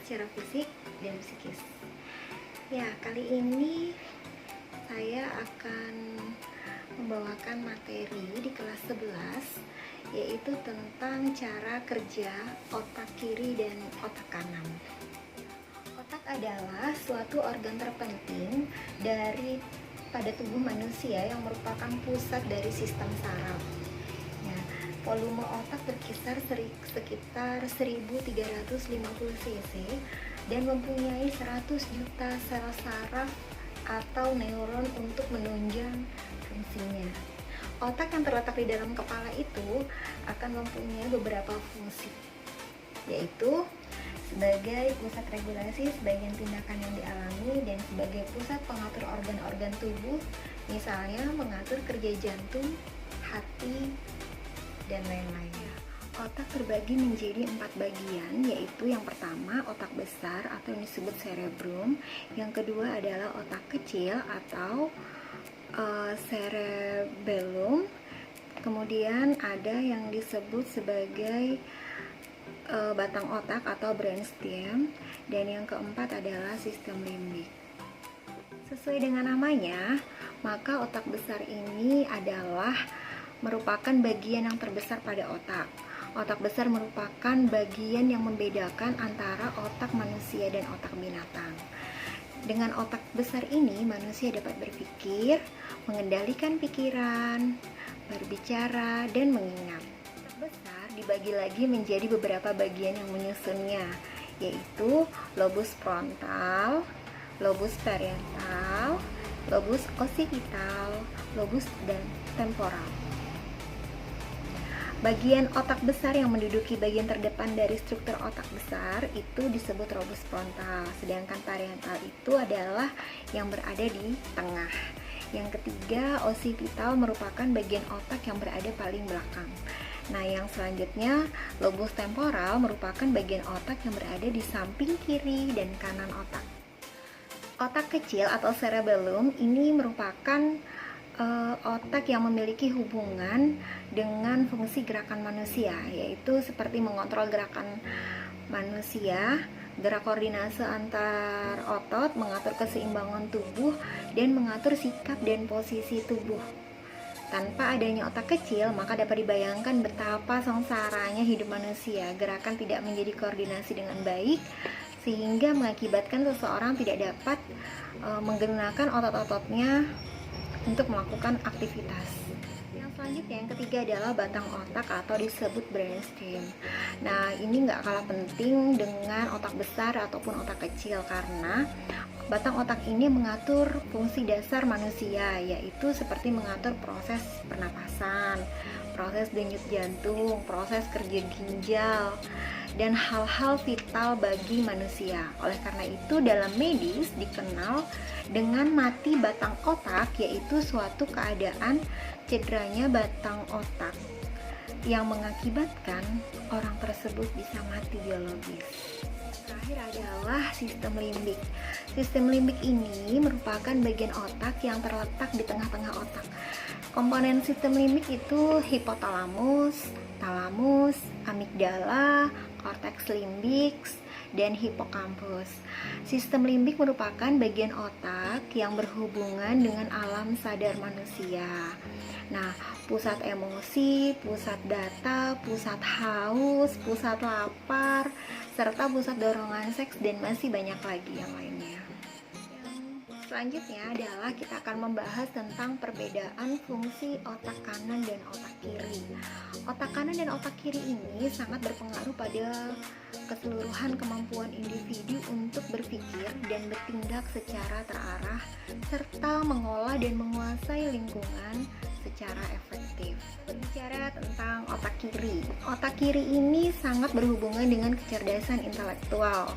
secara fisik dan psikis. Ya, kali ini saya akan membawakan materi di kelas 11, yaitu tentang cara kerja otak kiri dan otak kanan. Otak adalah suatu organ terpenting pada tubuh manusia yang merupakan pusat dari sistem saraf. Ya, volume otak berkisar sekitar 1350 cc dan mempunyai 100 juta sel saraf atau neuron untuk menunjang fungsinya. Otak yang terletak di dalam kepala itu akan mempunyai beberapa fungsi, yaitu sebagai pusat regulasi sebagian tindakan yang dialami dan sebagai pusat pengatur organ-organ tubuh, misalnya mengatur kerja jantung, hati, dan lain-lainnya. Otak terbagi menjadi 4 bagian, yaitu yang pertama otak besar atau yang disebut cerebrum, yang kedua adalah otak kecil atau cerebellum, kemudian ada yang disebut sebagai batang otak atau brainstem, dan yang keempat adalah sistem limbik. Sesuai dengan namanya, maka otak besar ini adalah merupakan bagian yang terbesar pada otak. Otak besar merupakan bagian yang membedakan antara otak manusia dan otak binatang. Dengan otak besar ini, manusia dapat berpikir, mengendalikan pikiran, berbicara, dan mengingat. Otak besar dibagi lagi menjadi beberapa bagian yang menyusunnya, yaitu lobus frontal, lobus parietal, lobus occipital, lobus dan temporal. Bagian otak besar yang menduduki bagian terdepan dari struktur otak besar itu disebut lobus frontal, sedangkan parietal itu adalah yang berada di tengah. Yang ketiga, occipital merupakan bagian otak yang berada paling belakang. Nah, yang selanjutnya, lobus temporal merupakan bagian otak yang berada di samping kiri dan kanan otak. Otak kecil atau cerebellum ini merupakan otak yang memiliki hubungan dengan fungsi gerakan manusia, yaitu seperti mengontrol gerakan manusia, gerak koordinasi antar otot, mengatur keseimbangan tubuh, dan mengatur sikap dan posisi tubuh. Tanpa adanya otak kecil, maka dapat dibayangkan betapa sengsaranya hidup manusia. Gerakan tidak menjadi koordinasi dengan baik, sehingga mengakibatkan seseorang tidak dapat menggunakan otot-ototnya untuk melakukan aktivitas. Yang selanjutnya, yang ketiga adalah batang otak atau disebut brainstem. Nah, ini nggak kalah penting dengan otak besar ataupun otak kecil, karena batang otak ini mengatur fungsi dasar manusia, yaitu seperti mengatur proses pernapasan, proses denyut jantung, proses kerja ginjal, dan hal-hal vital bagi manusia. Oleh karena itu, dalam medis dikenal dengan mati batang otak, yaitu suatu keadaan cederanya batang otak yang mengakibatkan orang tersebut bisa mati biologis. Terakhir adalah sistem limbik. Sistem limbik ini merupakan bagian otak yang terletak di tengah-tengah otak. Komponen sistem limbik itu hipotalamus, talamus, amigdala, korteks limbik, dan hipokampus. Sistem limbik merupakan bagian otak yang berhubungan dengan alam sadar manusia. Nah, pusat emosi, pusat data, pusat haus, pusat lapar, serta pusat dorongan seks, dan masih banyak lagi yang lainnya. Selanjutnya adalah kita akan membahas tentang perbedaan fungsi otak kanan dan otak kiri. Otak kanan dan otak kiri ini sangat berpengaruh pada keseluruhan kemampuan individu untuk berpikir dan bertindak secara terarah, serta mengolah dan menguasai lingkungan secara efektif. Berbicara tentang otak kiri. Otak kiri ini sangat berhubungan dengan kecerdasan intelektual.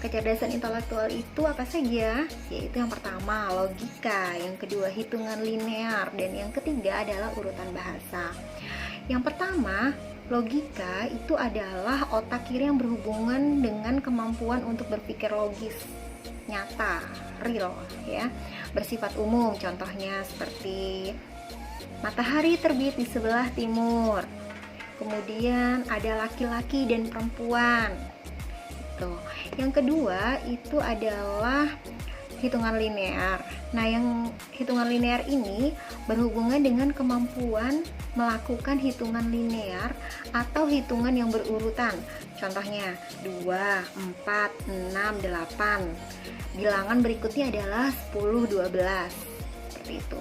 Kecerdasan intelektual itu apa saja? Yaitu yang pertama, logika, yang kedua, hitungan linear, dan yang ketiga adalah urutan bahasa. Yang pertama, logika itu adalah otak kiri yang berhubungan dengan kemampuan untuk berpikir logis, nyata, real, ya, bersifat umum. Contohnya seperti matahari terbit di sebelah timur. Kemudian ada laki-laki dan perempuan. itu. Yang kedua itu adalah hitungan linear. Nah, yang hitungan linear ini berhubungan dengan kemampuan melakukan hitungan linear atau hitungan yang berurutan. Contohnya 2, 4, 6, 8. Bilangan berikutnya adalah 10, 12. Seperti itu.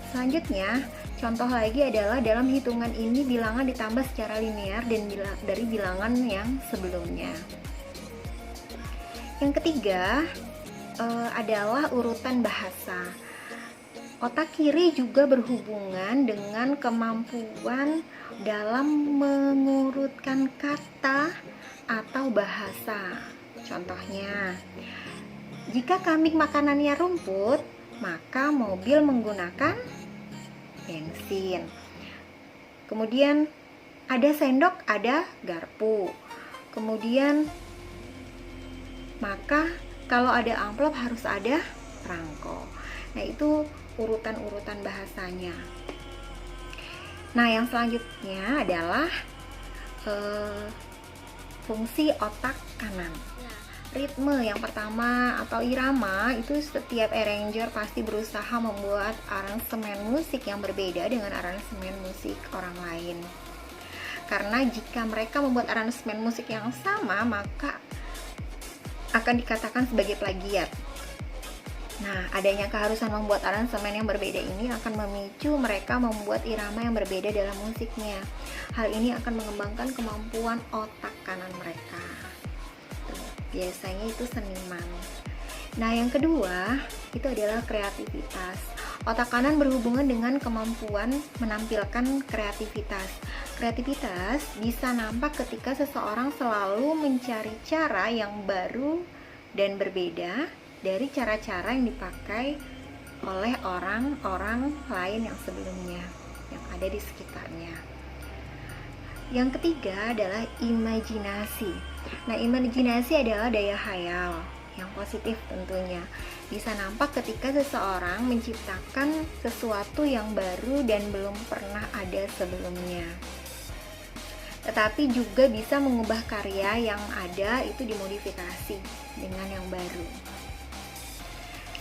Selanjutnya, contoh lagi adalah dalam hitungan ini bilangan ditambah secara linear dan dari bilangan yang sebelumnya. Yang ketiga adalah urutan bahasa. Otak kiri juga berhubungan dengan kemampuan dalam mengurutkan kata atau bahasa. Contohnya, jika kambing makanannya rumput, maka mobil menggunakan bensin. Kemudian ada sendok, ada garpu. Kemudian maka kalau ada amplop harus ada perangko. Nah, itu urutan-urutan bahasanya. Nah, yang selanjutnya adalah fungsi otak kanan. Ritme yang pertama atau irama itu setiap arranger pasti berusaha membuat aransemen musik yang berbeda dengan aransemen musik orang lain. Karena jika mereka membuat aransemen musik yang sama, maka akan dikatakan sebagai plagiat. Nah, adanya keharusan membuat aransemen yang berbeda ini akan memicu mereka membuat irama yang berbeda dalam musiknya. Hal ini akan mengembangkan kemampuan otak kanan mereka. Biasanya itu seniman. Nah, yang kedua itu adalah kreativitas. Otak kanan berhubungan dengan kemampuan menampilkan kreativitas. Kreativitas bisa nampak ketika seseorang selalu mencari cara yang baru dan berbeda dari cara-cara yang dipakai oleh orang-orang lain yang sebelumnya, yang ada di sekitarnya. Yang ketiga adalah imajinasi. Nah, imajinasi adalah daya khayal yang positif tentunya. Bisa nampak ketika seseorang menciptakan sesuatu yang baru dan belum pernah ada sebelumnya. Tetapi juga bisa mengubah karya yang ada itu dimodifikasi dengan yang baru.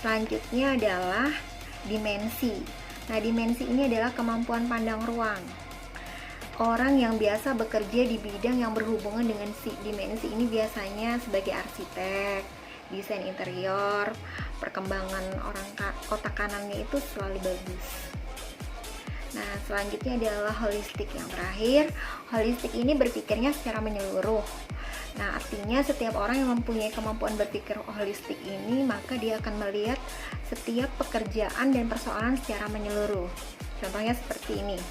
Selanjutnya adalah dimensi. Nah, dimensi ini adalah kemampuan pandang ruang. Orang yang biasa bekerja di bidang yang berhubungan dengan dimensi ini biasanya sebagai arsitek, desain interior, perkembangan otak kanannya itu selalu bagus. Nah, selanjutnya adalah holistik yang terakhir. Holistik ini berpikirnya secara menyeluruh. Nah, artinya setiap orang yang mempunyai kemampuan berpikir holistik ini, maka dia akan melihat setiap pekerjaan dan persoalan secara menyeluruh. Contohnya seperti ini.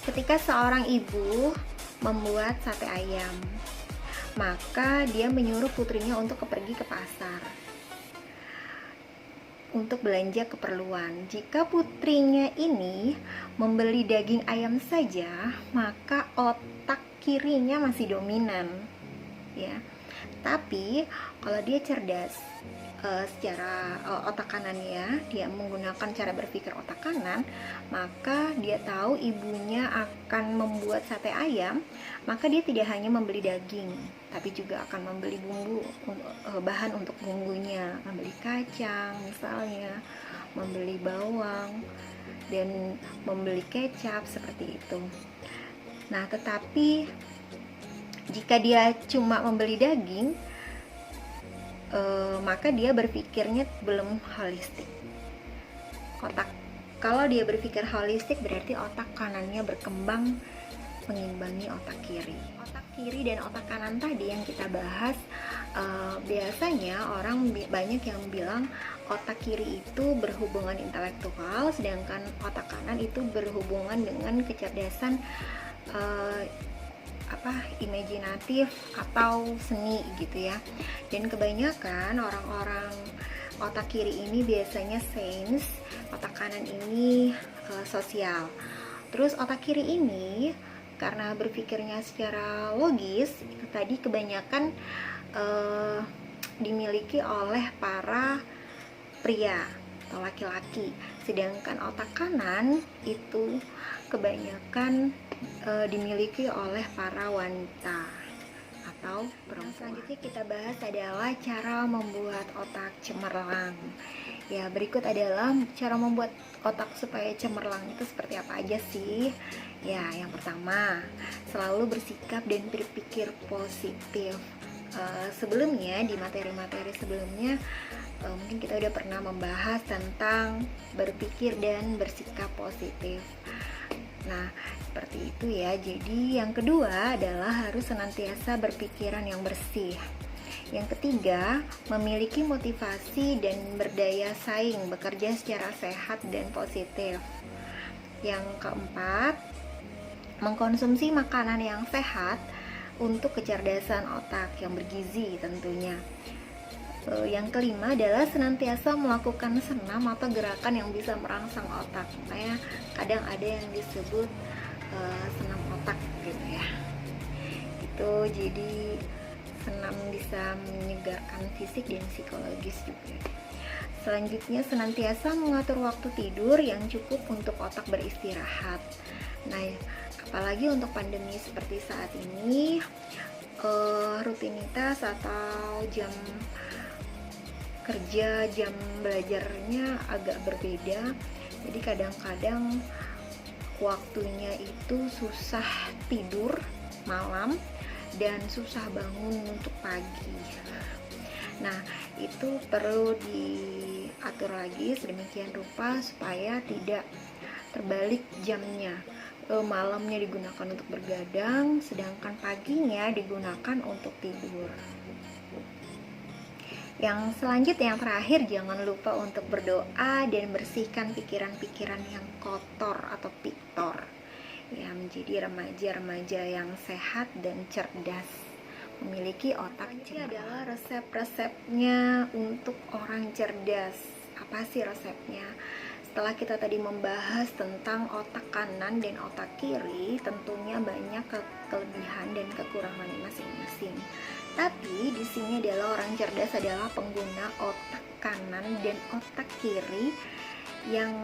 Ketika seorang ibu membuat sate ayam, maka dia menyuruh putrinya untuk pergi ke pasar untuk belanja keperluan. Jika putrinya ini membeli daging ayam saja, maka otak kirinya masih dominan, ya. Tapi kalau dia cerdas, secara otak kanannya, dia menggunakan cara berpikir otak kanan, maka dia tahu ibunya akan membuat sate ayam, maka dia tidak hanya membeli daging, tapi juga akan membeli bumbu, bahan untuk bumbunya, membeli kacang misalnya, membeli bawang, dan membeli kecap seperti itu. Nah, tetapi jika dia cuma membeli daging, maka dia berpikirnya belum holistik. Kalau dia berpikir holistik berarti otak kanannya berkembang mengimbangi otak kiri. Otak kiri dan otak kanan tadi yang kita bahas, biasanya orang banyak yang bilang otak kiri itu berhubungan intelektual, sedangkan otak kanan itu berhubungan dengan kecerdasan imajinatif atau seni gitu ya. Dan kebanyakan orang-orang otak kiri ini biasanya sains, otak kanan ini sosial. Terus otak kiri ini karena berpikirnya secara logis, itu tadi kebanyakan dimiliki oleh para pria atau laki-laki. Sedangkan otak kanan itu kebanyakan dimiliki oleh para wanita atau atau perempuan. Selanjutnya kita bahas adalah cara membuat otak cemerlang. Ya, berikut adalah cara membuat otak supaya cemerlang itu seperti apa aja sih. Ya, yang pertama, selalu bersikap dan berpikir positif. Sebelumnya, di materi-materi sebelumnya, mungkin kita udah pernah membahas tentang berpikir dan bersikap positif. Nah, seperti itu ya. Jadi yang kedua adalah harus senantiasa berpikiran yang bersih. Yang ketiga, memiliki motivasi dan berdaya saing, bekerja secara sehat dan positif. Yang keempat, mengkonsumsi makanan yang sehat untuk kecerdasan otak yang bergizi tentunya. Yang kelima adalah senantiasa melakukan senam atau gerakan yang bisa merangsang otak. Makanya kadang ada yang disebut senam otak gitu ya. Itu jadi senam bisa menyegarkan fisik dan psikologis juga. Selanjutnya, senantiasa mengatur waktu tidur yang cukup untuk otak beristirahat. Nah, apalagi untuk pandemi seperti saat ini, rutinitas atau jam kerja, jam belajarnya agak berbeda. Jadi kadang-kadang waktunya itu susah tidur malam dan susah bangun untuk pagi. Nah, itu perlu diatur lagi sedemikian rupa supaya tidak terbalik jamnya. Malamnya digunakan untuk bergadang, sedangkan paginya digunakan untuk tidur. Yang selanjutnya, yang terakhir, jangan lupa untuk berdoa dan bersihkan pikiran-pikiran yang kotor atau piktor. Ya, menjadi remaja-remaja yang sehat dan cerdas, memiliki otak cemerlang. Ini adalah resep-resepnya untuk orang cerdas. Apa sih resepnya? Setelah kita tadi membahas tentang otak kanan dan otak kiri, tentunya banyak kelebihan dan kekurangan masing-masing. Tapi di sini adalah orang cerdas adalah pengguna otak kanan dan otak kiri yang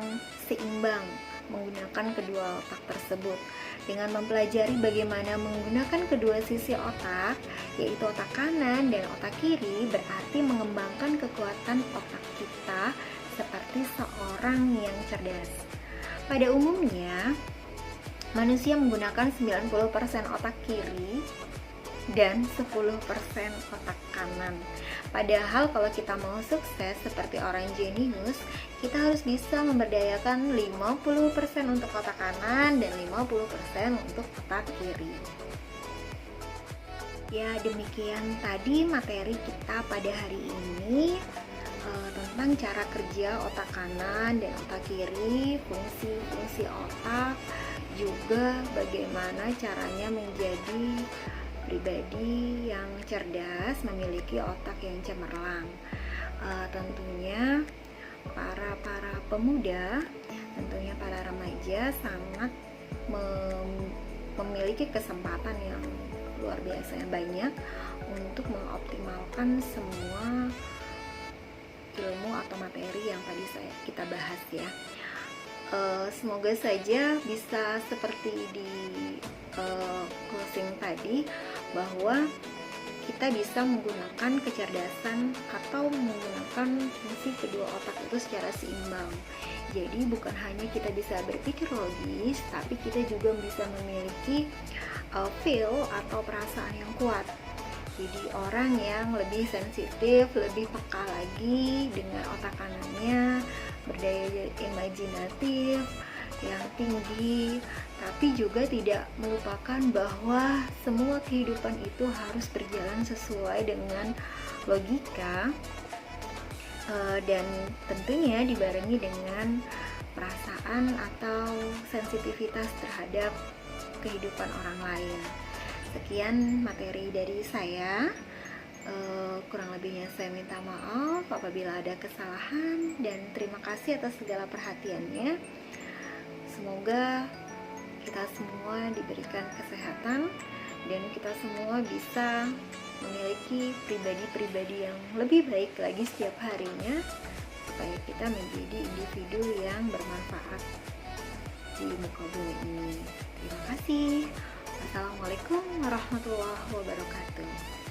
seimbang menggunakan kedua otak tersebut. Dengan mempelajari bagaimana menggunakan kedua sisi otak, yaitu otak kanan dan otak kiri, berarti mengembangkan kekuatan otak kita seperti seorang yang cerdas. Pada umumnya, manusia menggunakan 90% otak kiri dan 10% otak kanan. Padahal kalau kita mau sukses seperti orang jenius, kita harus bisa memberdayakan 50% untuk otak kanan dan 50% untuk otak kiri. Ya, demikian tadi materi kita pada hari ini tentang cara kerja otak kanan dan otak kiri, fungsi-fungsi otak, juga bagaimana caranya menjadi pribadi yang cerdas, memiliki otak yang cemerlang. Tentunya para pemuda, tentunya para remaja sangat memiliki kesempatan yang luar biasa yang banyak untuk mengoptimalkan semua ilmu atau materi yang tadi kita bahas ya. Semoga saja bisa seperti di closing tadi, bahwa kita bisa menggunakan kecerdasan atau menggunakan fungsi kedua otak itu secara seimbang. Jadi bukan hanya kita bisa berpikir logis, tapi kita juga bisa memiliki feel atau perasaan yang kuat. Jadi orang yang lebih sensitif, lebih peka lagi dengan otak kanannya, berdaya imajinatif yang tinggi, tapi juga tidak melupakan bahwa semua kehidupan itu harus berjalan sesuai dengan logika, dan tentunya dibarengi dengan perasaan atau sensitivitas terhadap kehidupan orang lain. Sekian materi dari saya. Kurang lebihnya saya minta maaf apabila ada kesalahan, dan terima kasih atas segala perhatiannya. Semoga kita semua diberikan kesehatan dan kita semua bisa memiliki pribadi-pribadi yang lebih baik lagi setiap harinya, supaya kita menjadi individu yang bermanfaat di muka bumi ini. Terima kasih. Assalamualaikum warahmatullahi wabarakatuh.